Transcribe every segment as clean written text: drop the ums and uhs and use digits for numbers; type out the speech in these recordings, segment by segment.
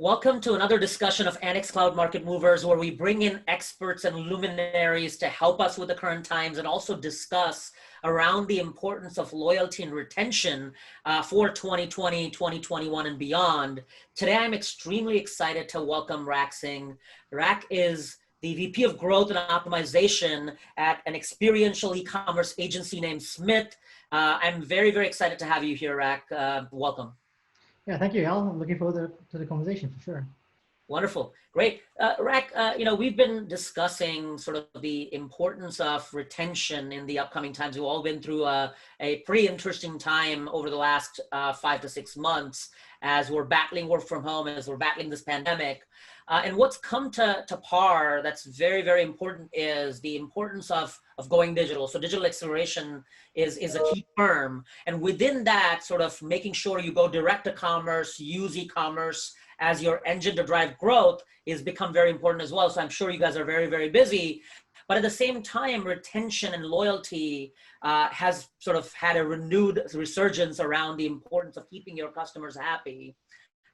Welcome to another discussion of Annex Cloud Market Movers, where we bring in experts and luminaries to help us with the current times and also discuss around the importance of loyalty and retention for 2020, 2021, and beyond. Today, I'm extremely excited to welcome Rak Singh. Rak is the VP of Growth and Optimization at an experiential e-commerce agency named Smith. I'm very, very excited to have you here, Rak. Welcome. Yeah, thank you, Al. I'm looking forward to the conversation for sure. Wonderful. Great. Rak, we've been discussing sort of the importance of retention in the upcoming times. We've all been through a pretty interesting time over the last 5 to 6 months as we're battling work from home, as we're battling this pandemic. And what's come to par that's very, very important is the importance of going digital. So digital acceleration is a key term. And within that, sort of making sure you go direct to commerce, use e-commerce as your engine to drive growth is become very important as well. So I'm sure you guys are very, very busy. But at the same time, retention and loyalty has sort of had a renewed resurgence around the importance of keeping your customers happy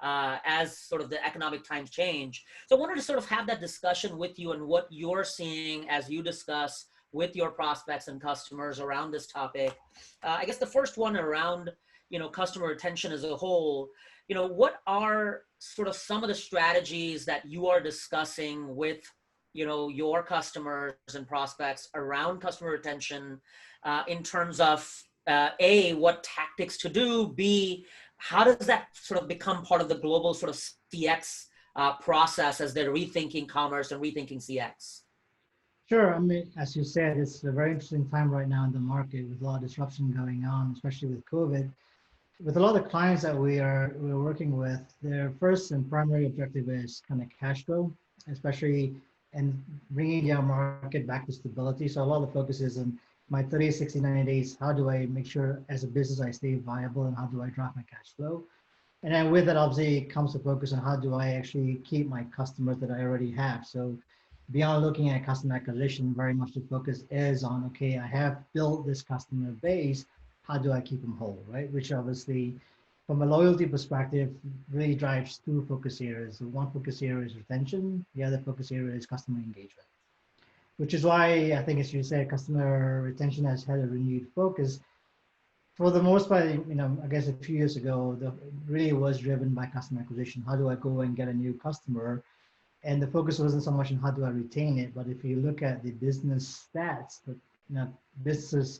as sort of the economic times change. So I wanted to sort of have that discussion with you and what you're seeing as you discuss with your prospects and customers around this topic. I guess the first one around, customer retention as a whole, what are sort of some of the strategies that you are discussing with, your customers and prospects around customer retention in terms of A, what tactics to do, B, how does that sort of become part of the global sort of CX process as they're rethinking commerce and rethinking CX? Sure. I mean, as you said, it's a very interesting time right now in the market with a lot of disruption going on, especially with COVID. With a lot of the clients that we're working with, their first and primary objective is kind of cash flow, especially in bringing their market back to stability. So a lot of the focus is on my 30, 60, 90 days. How do I make sure as a business I stay viable and how do I drive my cash flow? And then with that, obviously, comes the focus on how do I actually keep my customers that I already have. So beyond looking at customer acquisition, very much the focus is on, okay, I have built this customer base. How do I keep them whole, right? Which obviously, from a loyalty perspective, really drives two focus areas. One focus area is retention. The other focus area is customer engagement, which is why I think, as you said, customer retention has had a renewed focus. For the most part, I guess a few years ago, really was driven by customer acquisition. How do I go and get a new customer? And the focus wasn't so much on how do I retain it, but if you look at the business stats, businesses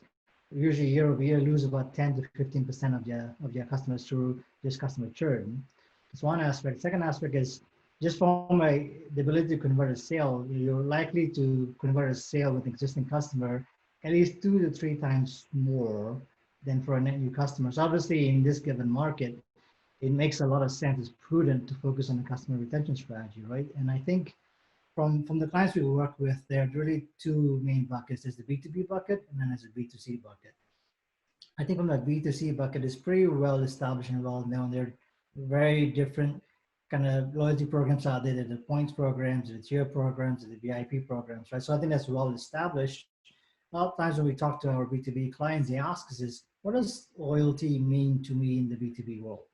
usually year over year lose about 10 to 15% of their customers through this customer churn. That's one aspect. Second aspect is just from the ability to convert a sale. You're likely to convert a sale with an existing customer at least 2 to 3 times more than for a net new customer. So obviously in this given market, it makes a lot of sense. It's prudent to focus on the customer retention strategy, right? And I think from the clients we work with, there are really two main buckets. There's the B2B bucket and then there's the B2C bucket. I think from that B2C bucket is pretty well established and well known. There are very different kind of loyalty programs out there. The points programs, the tier programs, the VIP programs, right? So I think that's well established. A lot of times when we talk to our B2B clients, they ask us is, what does loyalty mean to me in the B2B world?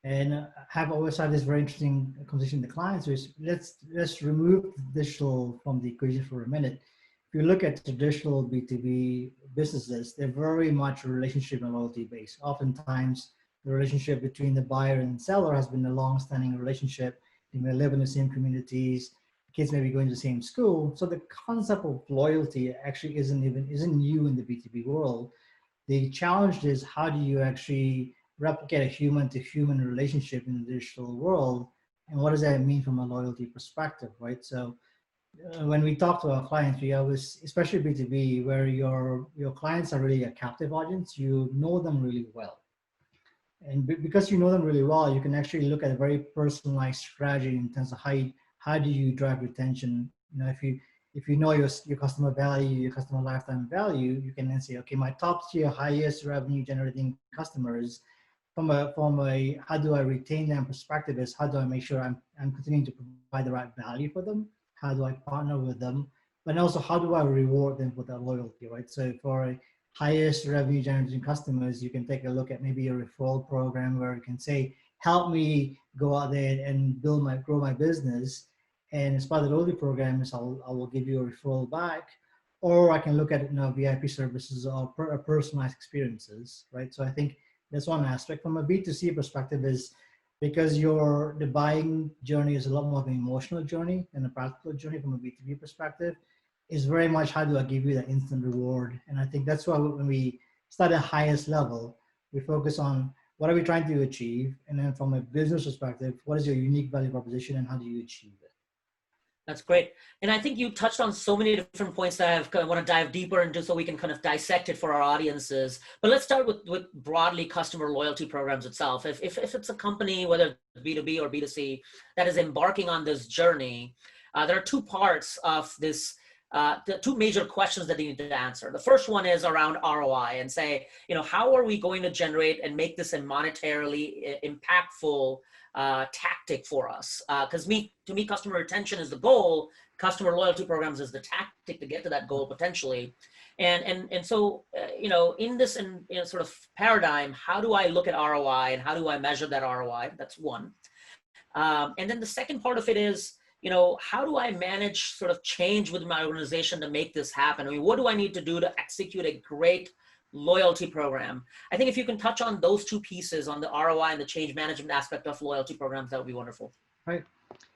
And have always had this very interesting conversation with the clients, which let's remove digital from the equation for a minute. If you look at traditional B2B businesses, they're very much relationship and loyalty based. Oftentimes, the relationship between the buyer and seller has been a long-standing relationship. They may live in the same communities, kids may be going to the same school. So the concept of loyalty actually isn't new in the B2B world. The challenge is how do you actually replicate a human-to-human relationship in the digital world, and what does that mean from a loyalty perspective, right? So when we talk to our clients, we always, especially B2B, where your clients are really a captive audience, you know them really well. And because you know them really well, you can actually look at a very personalized strategy in terms of how do you drive retention. If you know your customer value, your customer lifetime value, you can then say, okay, my top tier, highest revenue generating customers, from a how do I retain them perspective is how do I make sure I'm continuing to provide the right value for them? How do I partner with them? But also how do I reward them for that loyalty, right? So for highest revenue generating customers, you can take a look at maybe a referral program where you can say, help me go out there and grow my business. And as part of the loyalty program is I will give you a referral back, or I can look at VIP services or personalized experiences, right? So I think that's one aspect. From a B2C perspective is because the buying journey is a lot more of an emotional journey than a practical journey. From a B2B perspective is very much how do I give you that instant reward. And I think that's why when we start at highest level, we focus on what are we trying to achieve, and then from a business perspective, what is your unique value proposition and how do you achieve it? That's great. And I think you touched on so many different points that I want to dive deeper into so we can kind of dissect it for our audiences. But let's start with broadly customer loyalty programs itself. If it's a company, whether B2B or B2C, that is embarking on this journey, there are two parts of this, the two major questions that they need to answer. The first one is around ROI and say, how are we going to generate and make this a monetarily impactful tactic for us, because to me, customer retention is the goal. Customer loyalty programs is the tactic to get to that goal potentially, and so in this sort of paradigm, how do I look at ROI and how do I measure that ROI? That's one, and then the second part of it is, how do I manage sort of change within my organization to make this happen? I mean, what do I need to do to execute a great loyalty program? I think if you can touch on those two pieces, on the ROI and the change management aspect of loyalty programs, that would be wonderful. Right.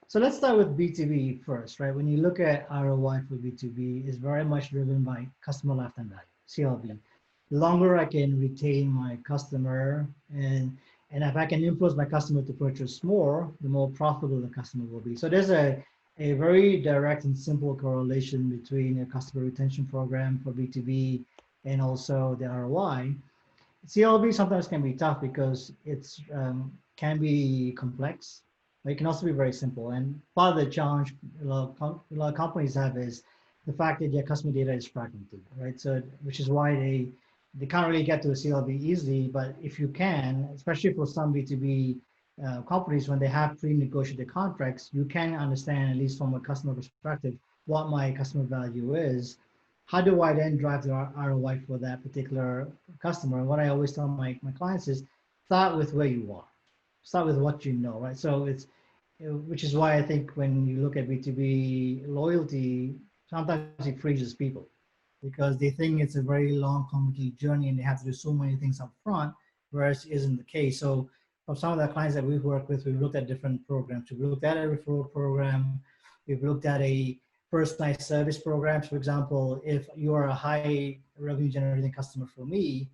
So let's start with B2B first, right? When you look at ROI for B2B, is very much driven by customer lifetime value, CLV. The longer I can retain my customer and if I can influence my customer to purchase more, the more profitable the customer will be. So there's a very direct and simple correlation between a customer retention program for B2B and also the ROI. CLV sometimes can be tough because it's can be complex, but it can also be very simple. And part of the challenge a lot of companies have is the fact that their customer data is fragmented, right? So which is why they can't really get to a CLV easily. But if you can, especially for some B2B companies, when they have pre-negotiated contracts, you can understand, at least from a customer perspective, what my customer value is. How do I then drive the ROI for that particular customer? And what I always tell my clients is start with where you are, start with what you know, right? So which is why I think when you look at B2B loyalty, sometimes it freezes people because they think it's a very long, complicated journey and they have to do so many things up front, whereas it isn't the case. So for some of the clients that we've worked with, we've looked at different programs. We've looked at a referral program. We've looked at a personalized service programs. For example, if you are a high revenue generating customer for me,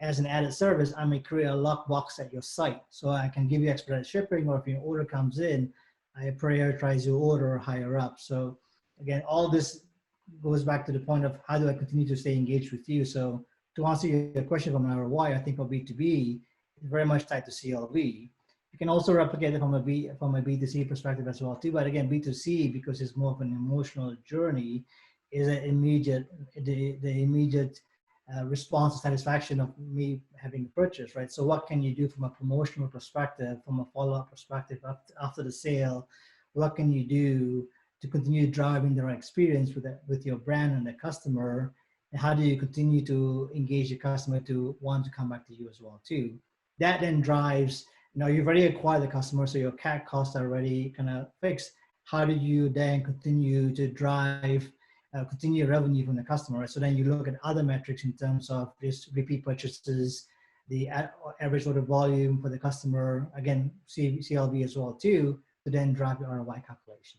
as an added service, I may create a lockbox at your site. So I can give you expedited shipping, or if your order comes in, I prioritize your order higher up. So again, all this goes back to the point of how do I continue to stay engaged with you? So to answer your question from an ROI, I think for B2B is very much tied to CLV. You can also replicate it from a B2C perspective as well too. But again, B2C, because it's more of an emotional journey, is an the immediate response and satisfaction of me having a purchase, right? So what can you do from a promotional perspective, from a follow-up perspective after the sale? What can you do to continue driving the right experience with your brand and the customer? And how do you continue to engage the customer to want to come back to you as well too? That then drives, you've already acquired the customer, so your CAC costs are already kind of fixed. How do you then continue to drive continue revenue from the customer? Right? So then you look at other metrics in terms of just repeat purchases, the average order volume for the customer, again, CLV as well too, to then drive the ROI calculations.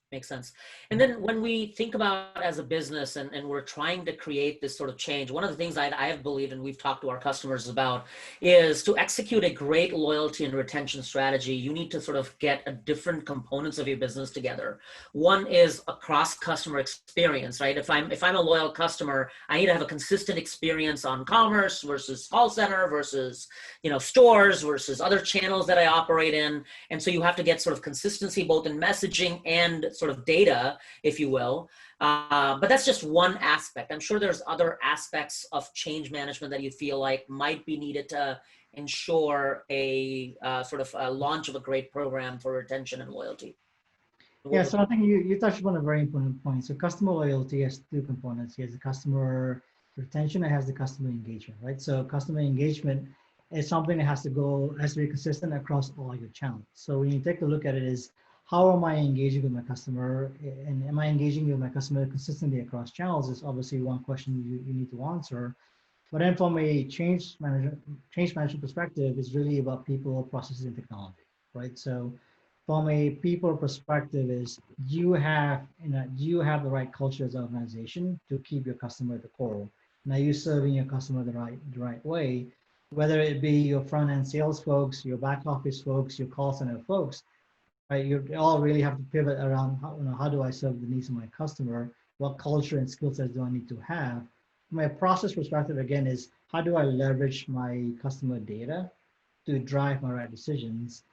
Makes sense. And then when we think about as a business and we're trying to create this sort of change, one of the things I have believed and we've talked to our customers about is to execute a great loyalty and retention strategy, you need to sort of get different components of your business together. One is across customer experience, right? If I'm a loyal customer, I need to have a consistent experience on commerce versus call center versus, stores versus other channels that I operate in. And so you have to get sort of consistency both in messaging and sort of data, if you will. But that's just one aspect. I'm sure there's other aspects of change management that you feel like might be needed to ensure a sort of a launch of a great program for retention and loyalty. Yeah, so I think you touched upon a very important point. So customer loyalty has two components. He has the customer retention and has the customer engagement, right? So customer engagement is something that has to be consistent across all your channels. So when you take a look at it is, how am I engaging with my customer, and am I engaging with my customer consistently across channels is obviously one question you need to answer. But then from a change management perspective, it's really about people, processes, and technology, right? So from a people perspective is, do you have the right culture as an organization to keep your customer at the core? And are you serving your customer the right way? Whether it be your front end sales folks, your back office folks, your call center folks, right? You all really have to pivot around how do I serve the needs of my customer? What culture and skill sets do I need to have? From a process perspective, again, is how do I leverage my customer data to drive my right decisions?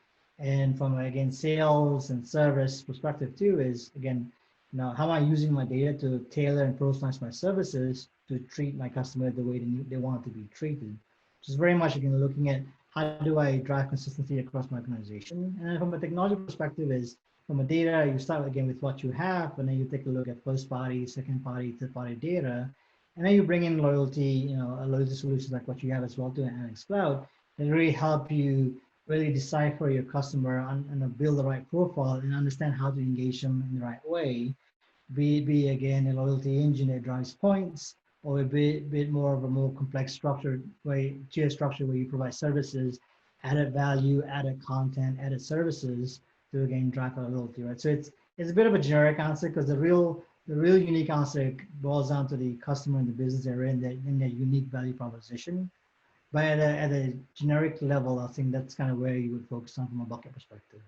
And from again sales and service perspective too is again, how am I using my data to tailor and personalize my services to treat my customer the way they want to be treated? Which is very much again looking at how do I drive consistency across my organization? And then from a technology perspective is from a data, you start again with what you have, and then you take a look at first party, second party, third party data, and then you bring in loyalty, a loyalty solutions like what you have as well to Annex Cloud that really help you really decipher your customer and build the right profile and understand how to engage them in the right way, be again a loyalty engine that drives points, or a bit more of a more complex structured way, tier structure where you provide services, added value, added content, added services to again drive our loyalty, right? So it's a bit of a generic answer because the real unique answer boils down to the customer and the business they're in their unique value proposition. But at a generic level, I think that's kind of where you would focus on from a bucket perspective.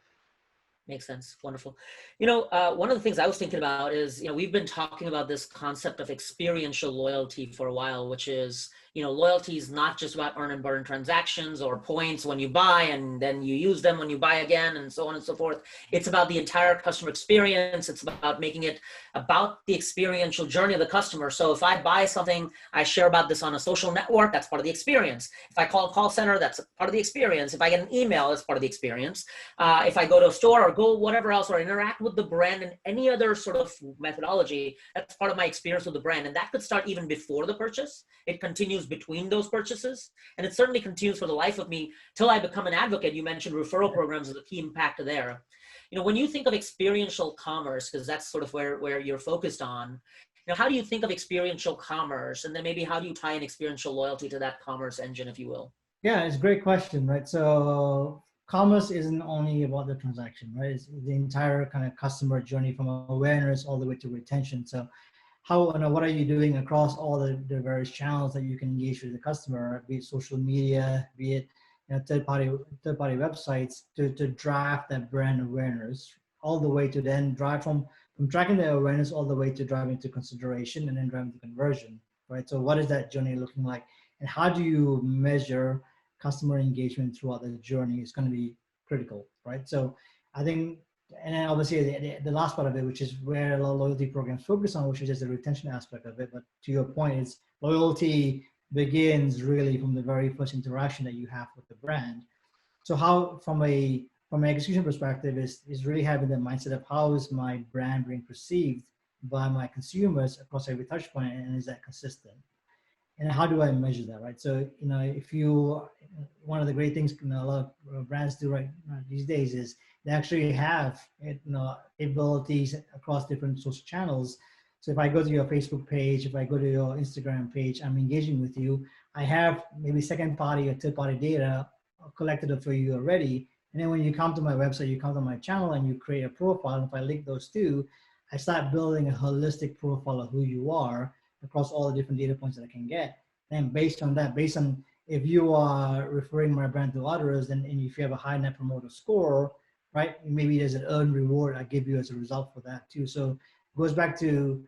Makes sense. Wonderful. One of the things I was thinking about is, we've been talking about this concept of experiential loyalty for a while, which is, loyalty is not just about earn and burn transactions or points when you buy and then you use them when you buy again and so on and so forth. It's about the entire customer experience. It's about making it about the experiential journey of the customer. So if I buy something, I share about this on a social network, that's part of the experience. If I call a call center, that's part of the experience. If I get an email, that's part of the experience. If I go to a store or go whatever else or interact with the brand in any other sort of methodology, that's part of my experience with the brand. And that could start even before the purchase. It continues between those purchases. And it certainly continues for the life of me till I become an advocate. You mentioned referral programs as a key impact there. When you think of experiential commerce, because that's sort of where you're focused on, how do you think of experiential commerce? And then maybe how do you tie in experiential loyalty to that commerce engine, if you will? Yeah, it's a great question, right? So commerce isn't only about the transaction, right? It's the entire kind of customer journey from awareness all the way to retention. So what are you doing across all the various channels that you can engage with the customer, be it social media, be it third party websites to drive that brand awareness all the way to then drive from tracking the awareness all the way to driving to consideration and then driving to conversion, right? So what is that journey looking like, and how do you measure customer engagement throughout the journey is going to be critical, right? So I think, and then obviously the last part of it, which is where a lot of loyalty programs focus on, which is just the retention aspect of it. But to your point, it's loyalty begins really from the very first interaction that you have with the brand. So how, from an execution perspective, is really having the mindset of how is my brand being perceived by my consumers across every touch point, and is that consistent? And how do I measure that, right? So, if you, one of the great things a lot of brands do right these days is they actually have, abilities across different social channels. So if I go to your Facebook page, if I go to your Instagram page, I'm engaging with you. I have maybe second party or third party data collected for you already. And then when you come to my website, you come to my channel and you create a profile. And if I link those two, I start building a holistic profile of who you are across all the different data points that I can get. And based on that, based on if you are referring my brand to others, and if you have a high net promoter score, right, maybe there's an earned reward I give you as a result for that too. So it goes back to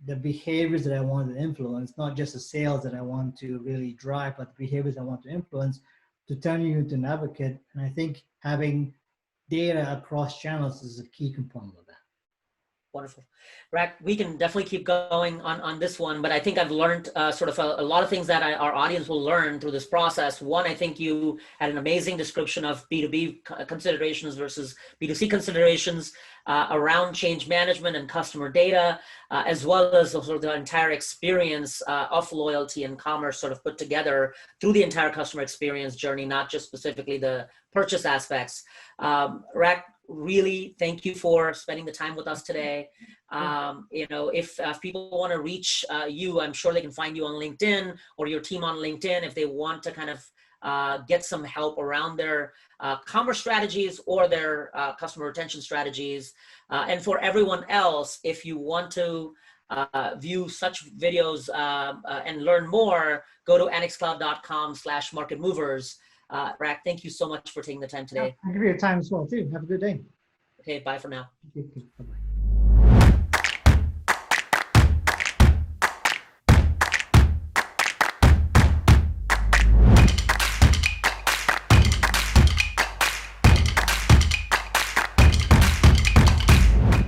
the behaviors that I want to influence, not just the sales that I want to really drive, but the behaviors I want to influence to turn you into an advocate. And I think having data across channels is a key component of that. Wonderful. Rack, we can definitely keep going on this one, but I think I've learned sort of a lot of things that our audience will learn through this process. One, I think you had an amazing description of B2B considerations versus B2C considerations around change management and customer data, as well as sort of the entire experience of loyalty and commerce sort of put together through the entire customer experience journey, not just specifically the purchase aspects. Rack, really thank you for spending the time with us today. If people want to reach you, I'm sure they can find you on LinkedIn or your team on LinkedIn if they want to kind of get some help around their commerce strategies or their customer retention strategies. And for everyone else, if you want to view such videos and learn more, go to annexcloud.com/marketmovers. Rack, thank you so much for taking the time today. Thank you for your time as well, too. Have a good day. Okay, bye for now. Bye-bye.